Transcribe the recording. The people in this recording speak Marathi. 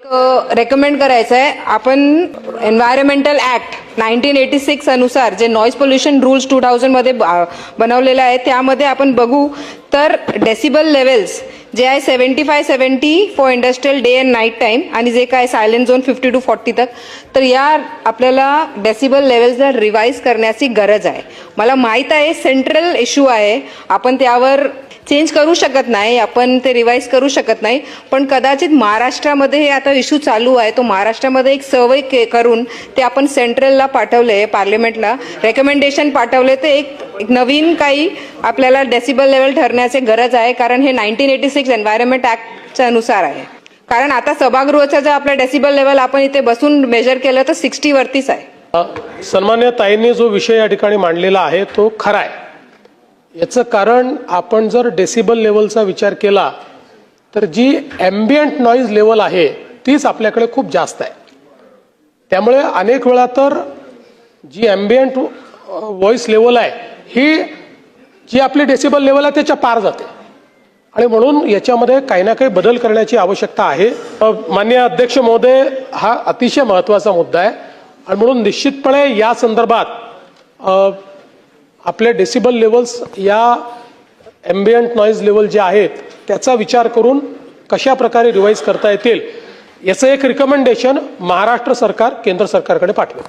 रेकमेंड करायचं आहे. आपण एन्व्हायरमेंटल ऍक्ट 1986 अनुसार जे नॉईज पोल्युशन रूल्स 2000 मध्ये बनवलेलं आहे त्यामध्ये आपण बघू तर डेसिबल लेवल्स जे आहे 75-70 for industrial day and night time आणि जे काय सायलेंट झोन 50 to 40 तक. तर या आपल्याला डेसिबल लेवल्सला रिवाईज करण्याची गरज आहे. मला माहीत आहे सेंट्रल इश्यू आहे, आपण त्यावर चेंज करू शकत नाही, आपण ते रिवाईज करू शकत नाही, पण कदाचित महाराष्ट्रामध्ये हे आता इश्यू चालू आहे, तो महाराष्ट्रामध्ये एक सर्वे करून ते आपण सेंट्रलला पाठवले, पार्लिमेंटला रेकमेंडेशन पाठवले, ते एक नवीन काही आपल्याला डेसिबल लेवल ठरण्याची गरज आहे. कारण हे 1986 एन्व्हायरमेंट ऍक्टच्या अनुसार आहे. कारण आता सभागृहाचा जर आपला डेसिबल लेवल आपण इथे बसून मेजर केलं तर 60 वरतीच आहे. सन्मान्य ताईंनी जो विषय या ठिकाणी मांडलेला आहे तो खरा आहे. याचं कारण आपण जर डेसिबल लेवलचा विचार केला तर जी ॲम्बियंट नॉईज लेवल आहे तीच आपल्याकडे खूप जास्त आहे. त्यामुळे अनेक वेळा तर जी ॲम्बियंट व्हॉइस लेवल आहे ही जी आपली डेसिबल लेवल आहे त्याच्या पार जाते आणि म्हणून याच्यामध्ये काही ना काही बदल करण्याची आवश्यकता आहे. माननीय अध्यक्ष महोदय, हा अतिशय महत्त्वाचा मुद्दा आहे आणि म्हणून निश्चितपणे या संदर्भात आपले डेसिबल लेवल्स या ॲम्बियंट नॉईज लेवल जे आहेत त्याचा विचार करून कशा प्रकारे रिवाईज करता येतील याचं एक रिकमेंडेशन महाराष्ट्र सरकार केंद्र सरकारकडे पाठवेल.